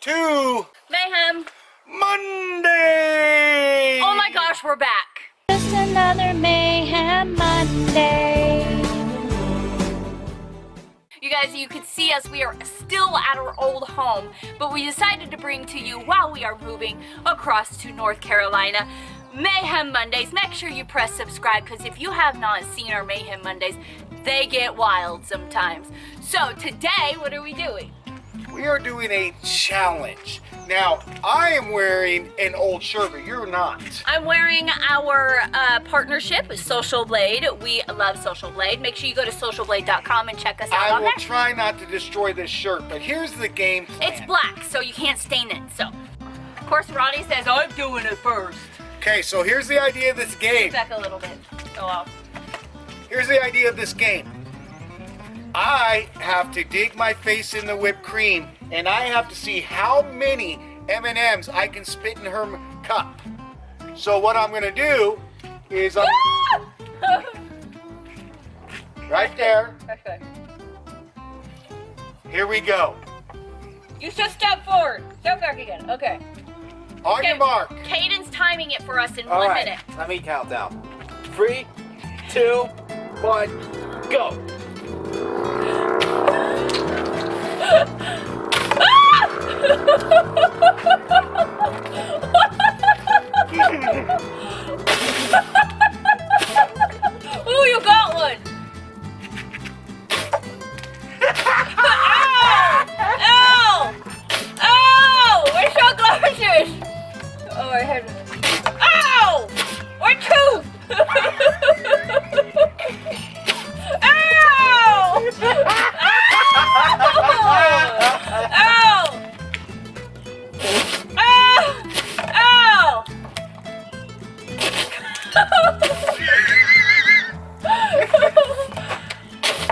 to Mayhem Monday! Oh my gosh, we're back. Just another Mayhem Monday. You guys, you could see us, we are still at our old home, but we decided to bring to you, while we are moving across to North Carolina, Mayhem Mondays. Make sure you press subscribe, because if you have not seen our Mayhem Mondays, they get wild sometimes. So today, what are we doing? We are doing a challenge. Now, I am wearing an old shirt, but you're not. I'm wearing our partnership with Social Blade. We love Social Blade. Make sure you go to socialblade.com and check us out I on will there. try not to destroy this shirt, but here's the game plan. It's black, so you can't stain it. So, of course, Ronnie says, I'm doing it first. Okay, so here's the idea of this game. Back a little bit. Go off. Here's the idea of this game. I have to dig my face in the whipped cream, and I have to see how many M&Ms I can spit in her cup. So what I'm gonna do is right there. Okay. Here we go. You should step forward. Step back again. Okay. On your mark. Cayden's timing it for us in All 1 right, minute. let me count down. 3, 2, 1, go. Ooh, you got one. Ow! Ow! Ow! We're so gorgeous. Oh, my head. Ow! We're two. Ow! Ow! Ow! Ow!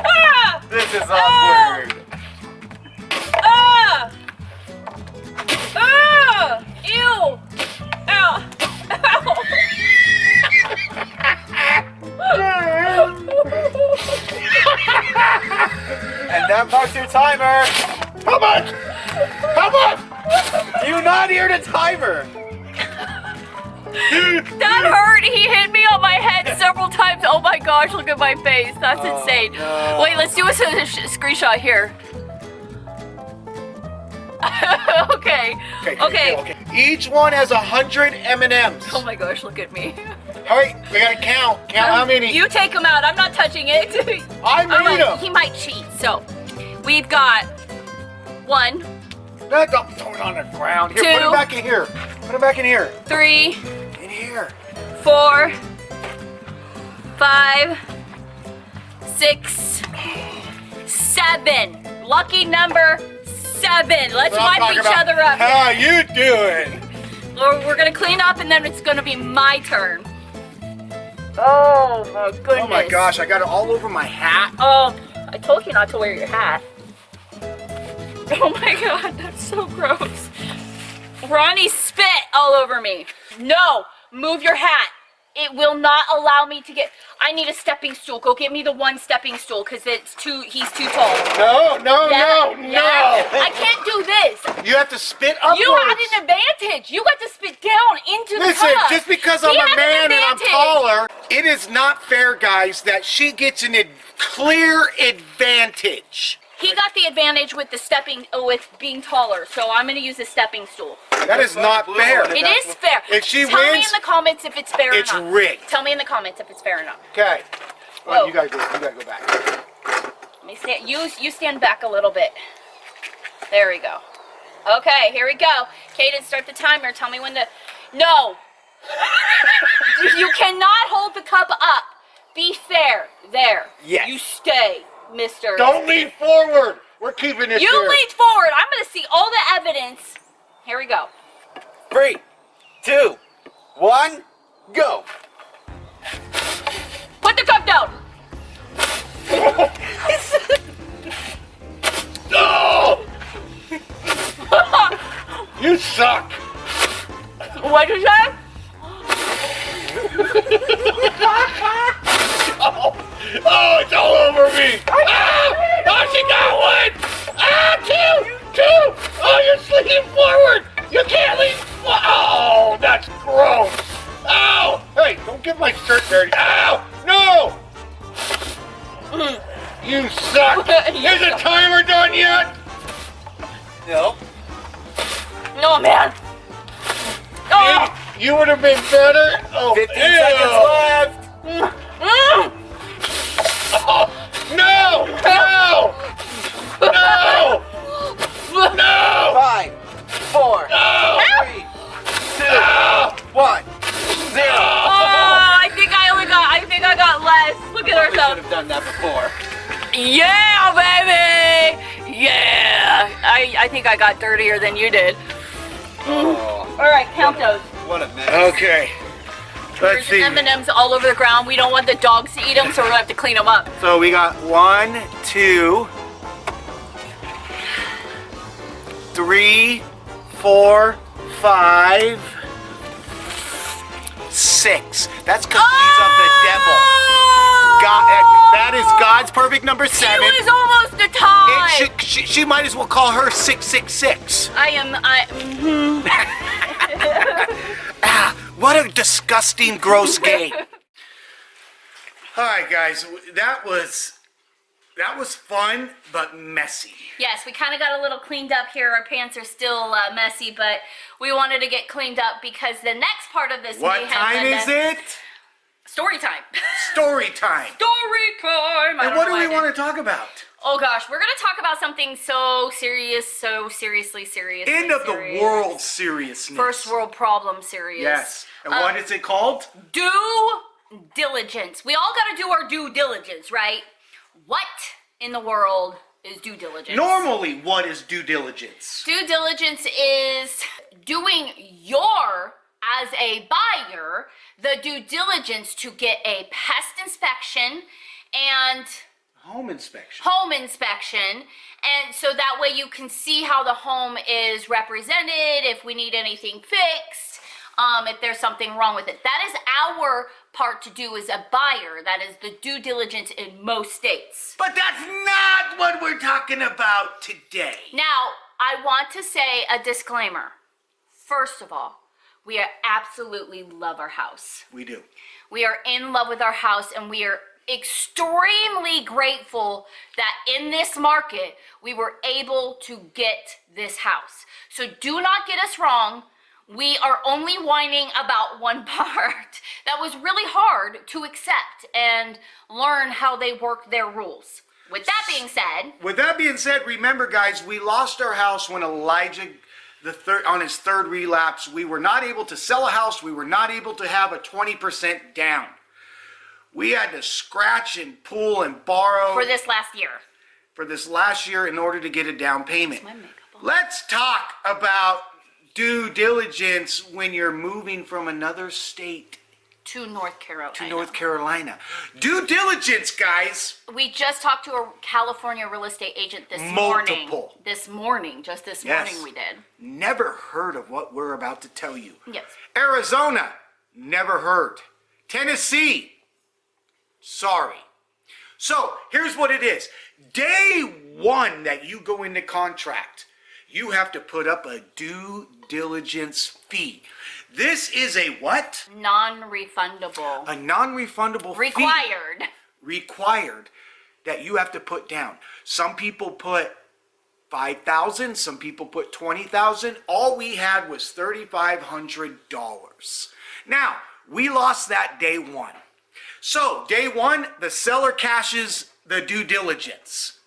Ah! This is awkward. Ah! Ah! Ew! Ow! Ow! And that marks your timer. How much? How much? Do you not hear the timer? That hurt! He hit me on my head several times. Oh my gosh, look at my face. That's insane. no. Wait, let's do a screenshot here. Okay. Okay. Each one has 100 M&Ms. Oh my gosh, look at me. Hurry, we gotta count. Count how many. You take them out. I'm not touching it. I made them. He might cheat. So, we've got 1, No, don't throw it on the ground. Here, put 2. it back in here. Put it back in here. 3, In here. 4, 5, 6, 7. Lucky number 7. Let's wipe each other up. How you doing? We're gonna clean up and then it's gonna be my turn. Oh my goodness. Oh my gosh, I got it all over my hat. Oh, I told you not to wear your hat. Oh my god, that's so gross. Ronnie spit all over me. No, move your hat. It will not allow me to get. I need a stepping stool. Go get me the one stepping stool because he's too tall. No. I can't do this. You have to spit upwards. You had an advantage. You got to spit down into the Listen, cup. just because He I'm had a an man and I'm advantage. taller, it is not fair, guys, that she gets a clear advantage. He got the advantage with with being taller, so I'm going to use a stepping stool. That is not fair. It is fair. If she Tell me wins, in the comments if it's fair it's or not. rigged. Tell me in the comments if it's fair or not. Okay. Whoa. Well, you gotta go back. Let me stand. You stand back a little bit. There we go. Okay, here we go. Cayden, start the timer. Tell me when to. No. You cannot hold the cup up. Be fair. There. Yes. You stay, Mister. Don't lean forward. We're keeping this You here. lean forward. I'm going to see all the evidence. Here we go. 3, 2, 1, go. Put the cup down. No! You suck. What'd you say? Oh, it's all over me. Ah! Oh, she got one. Ah, two. Oh, you're sleeping. Oh, man. Oh. You would have been better. Oh, 15 ew. seconds left. Mm. Oh, no! No! No! No! 5, 4, No! 3, 2, 1, 0. Oh, I think I got less. Look at Probably should ourselves. have done that before. Yeah, baby. Yeah. I think I got dirtier than you did. Oh, All right, count those. what a mess. Okay. Let's There's see. M&Ms all over the ground. We don't want the dogs to eat them, so we're gonna have to clean them up. So we got 1, 2, 3, 4, 5, 6. That's because he's of the devil. God, that is God's perfect number 7. It was almost a tie. She might as well call her 666. Ah, what a disgusting, gross game. All right, guys, that was fun, but messy. Yes, we kind of got a little cleaned up here. Our pants are still messy, but we wanted to get cleaned up because the next part of this What Mayhem time Monday- is it? Story time. Story time. Story time. And what do we want to talk about? Oh gosh, we're gonna talk about something so serious, so seriously serious. End of the world seriousness. First world problem serious. Yes. And what is it called? Due diligence. We all gotta do our due diligence, right? What in the world is due diligence? Normally, what is due diligence? Due diligence is doing as a buyer, the due diligence to get a pest inspection and Home inspection. and so that way you can see how the home is represented, if we need anything fixed, if there's something wrong with it. That is our part to do as a buyer. That is the due diligence in most states. But that's not what we're talking about today. Now, I want to say a disclaimer. First of all, we absolutely love our house. We do. We are in love with our house, and we are extremely grateful that in this market we were able to get this house. So do not get us wrong. We are only whining about one part that was really hard to accept and learn how they work their rules. With that being said, remember guys, we lost our house when Elijah on his third relapse. We were not able to sell a house. We were not able to have a 20% down. We had to scratch and pull and borrow for this last year in order to get a down payment. Let's talk about due diligence when you're moving from another state to North Carolina. Due diligence, guys. We just talked to a California real estate agent this Multiple. morning. Just this morning we did. Never heard of what we're about to tell you. Yes. Arizona, never heard. Tennessee, sorry. So here's what it is. Day one that you go into contract, you have to put up a due diligence fee. This is a what? Non-refundable. A non-refundable Required. fee. Required that you have to put down. Some people put $5,000, some people put $20,000. All we had was $3,500. Now, we lost that day one. So, day one, the seller cashes the due diligence.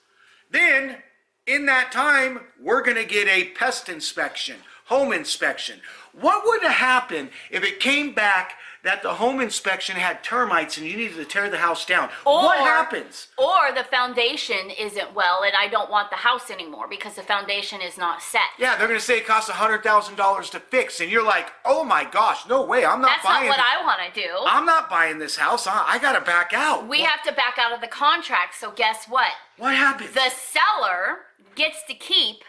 Then, in that time, we're going to get a pest inspection, home inspection. What would have happened if it came back that the home inspection had termites and you needed to tear the house down? What happens? Or the foundation isn't well and I don't want the house anymore because the foundation is not set. Yeah, they're going to say it costs $100,000 to fix, and you're like, oh my gosh, no way, I'm not buying it. That's not what I want to do. I'm not buying this house. I got to back out. We have to back out of the contract, so guess what? What happens? The seller gets to keep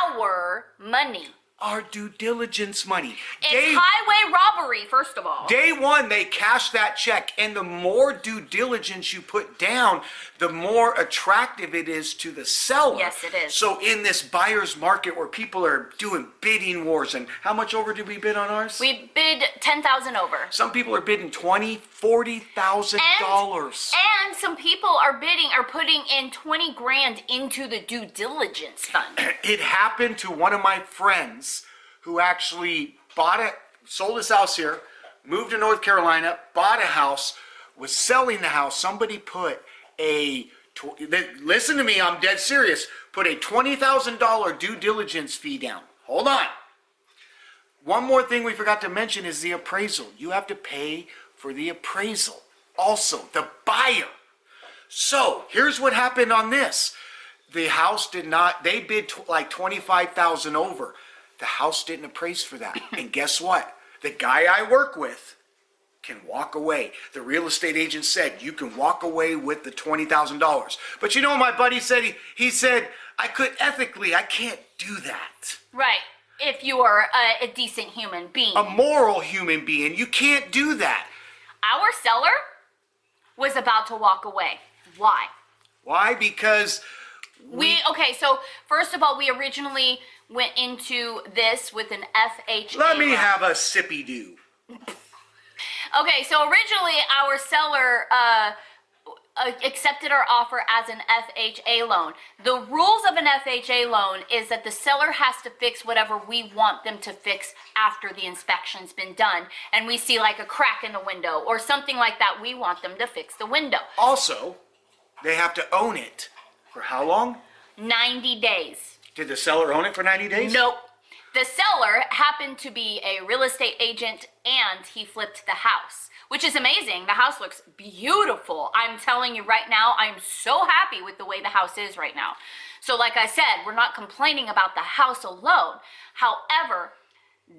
our money. Our due diligence money. It's highway robbery, first of all. Day one, they cash that check, and the more due diligence you put down, the more attractive it is to the seller. Yes, it is. So in this buyer's market where people are doing bidding wars, and how much over did we bid on ours? We bid $10,000 over. Some people are bidding $20,000, $40,000. And some people are putting in 20 grand into the due diligence fund. It happened to one of my friends who actually sold his house here, moved to North Carolina, bought a house, was selling the house. Somebody put listen to me, I'm dead serious, put a $20,000 due diligence fee down. Hold on. One more thing we forgot to mention is the appraisal. You have to pay for the appraisal. Also, the buyer. So, here's what happened on this. The house did not, they bid like $25,000 over. The house didn't appraise for that. And guess what? The guy I work with can walk away. The real estate agent said, you can walk away with the $20,000. But you know what my buddy said? He said, I can't do that. Right. If you are a decent human being. A moral human being. You can't do that. Our seller was about to walk away. Why? Why? Because okay, so first of all, we originally went into this with an FHA. Let me have a sippy do. Okay, so originally our seller accepted our offer as an FHA loan. The rules of an FHA loan is that the seller has to fix whatever we want them to fix after the inspection's been done, and we see like a crack in the window or something like that, we want them to fix the window. Also, they have to own it. For how long? 90 days. Did the seller own it for 90 days? Nope. The seller happened to be a real estate agent and he flipped the house, which is amazing. The house looks beautiful. I'm telling you right now, I'm so happy with the way the house is right now. So like I said, we're not complaining about the house alone. However,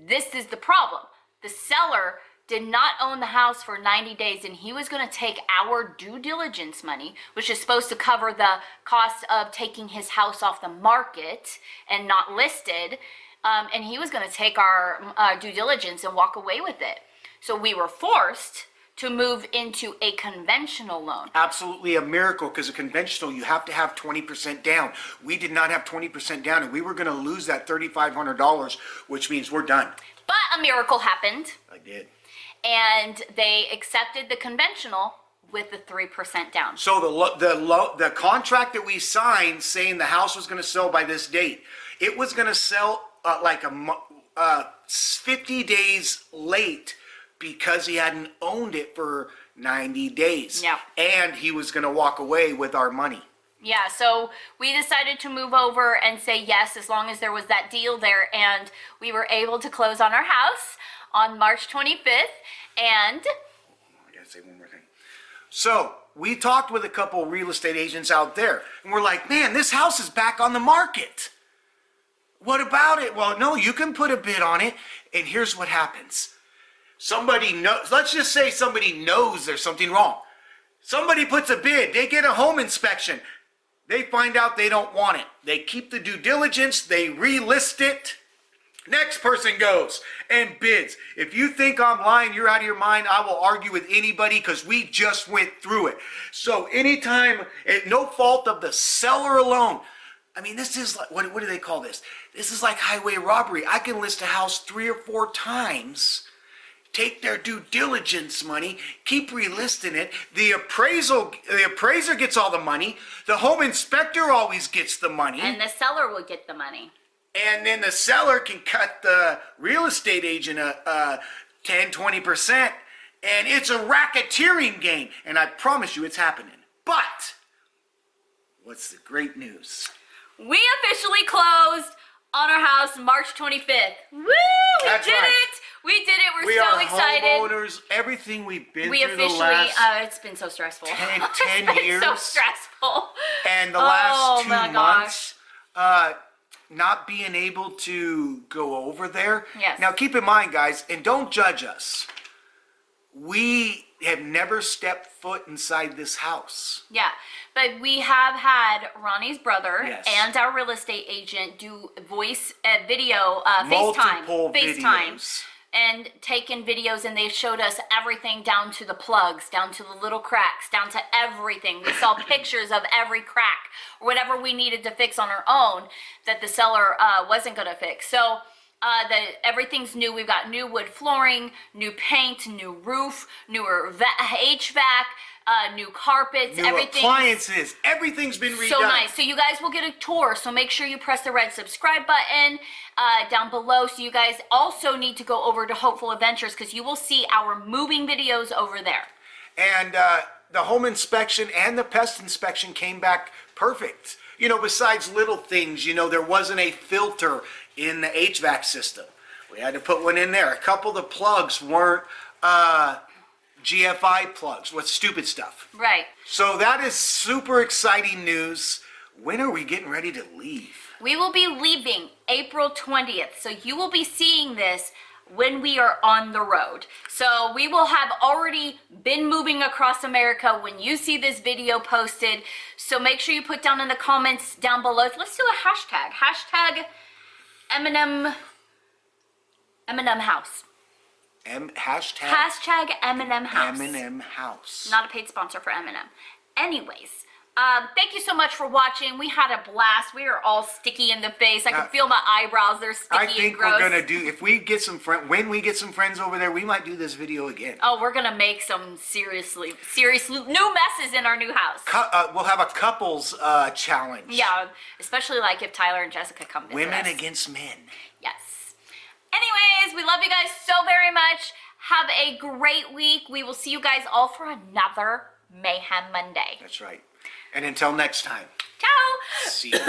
this is the problem. The seller did not own the house for 90 days and he was going to take our due diligence money, which is supposed to cover the cost of taking his house off the market and not listed, and he was going to take our due diligence and walk away with it. So we were forced to move into a conventional loan. Absolutely a miracle, because a conventional, you have to have 20% down. We did not have 20% down, and we were going to lose that $3,500, which means we're done. But a miracle happened. I did. And they accepted the conventional with the 3% down. So the contract that we signed saying the house was going to sell by this date, it was going to sell 50 days late because he hadn't owned it for 90 days. Yeah. And he was going to walk away with our money. Yeah, so we decided to move over and say yes as long as there was that deal there, and we were able to close on our house on March 25th, and I gotta say one more thing. So we talked with a couple real estate agents out there, and we're like, man, this house is back on the market. What about it? Well, no, you can put a bid on it, and here's what happens. Somebody knows, let's just say somebody knows there's something wrong. Somebody puts a bid, they get a home inspection, they find out they don't want it. They keep the due diligence, they relist it. Next person goes and bids. If you think I'm lying, you're out of your mind. I will argue with anybody because we just went through it. So anytime, no fault of the seller alone. I mean, this is like, what do they call this? This is like highway robbery. I can list a house 3 or 4 times, take their due diligence money, keep relisting it. The appraiser gets all the money. The home inspector always gets the money. And the seller will get the money. And then the seller can cut the real estate agent 10-20%. And it's a racketeering game. And I promise you it's happening. But what's the great news? We officially closed on our house March 25th. Woo! That's We did right. it! We did it! We We're so are excited. homeowners. Everything we've been We through the officially, last it's been so stressful. 10 It's been years. so stressful. And the last 2 my months, not being able to go over there. Yes. Now keep in mind, guys, and don't judge us. We have never stepped foot inside this house. Yeah, but we have had Ronnie's brother Yes. and our real estate agent do voice video, Multiple FaceTime, videos. and taken videos, and they showed us everything down to the plugs, down to the little cracks, down to everything. We saw pictures of every crack, or whatever we needed to fix on our own that the seller wasn't going to fix. So Everything's new. We've got new wood flooring, new paint, new roof, newer HVAC, new carpets, New everything. appliances. Everything's been redone. So nice. So you guys will get a tour. So make sure you press the red subscribe button down below. So you guys also need to go over to Hopeful Adventures because you will see our moving videos over there. And the home inspection and the pest inspection came back perfect. You know, besides little things, you know, there wasn't a filter in the HVAC system. We had to put one in there. A couple of the plugs weren't GFI plugs with stupid stuff. Right. So that is super exciting news. When are we getting ready to leave? We will be leaving April 20th. So you will be seeing this when we are on the road. So we will have already been moving across America when you see this video posted. So make sure you put down in the comments down below. Let's do a hashtag. Hashtag M&M House. Hashtag M&M House. M&M House. Not a paid sponsor for M&M. Anyways, thank you so much for watching. We had a blast. We are all sticky in the face. I can feel my eyebrows. They're sticky and gross. We're gonna do, if we get some when we get some friends over there, we might do this video again. Oh, we're gonna make some serious new messes in our new house. We'll have a couples challenge. Yeah, especially like if Tyler and Jessica come visit Women us. against men. Yes. Anyways, we love you guys so very much. Have a great week. We will see you guys all for another Mayhem Monday. That's right. And until next time. Ciao. See you.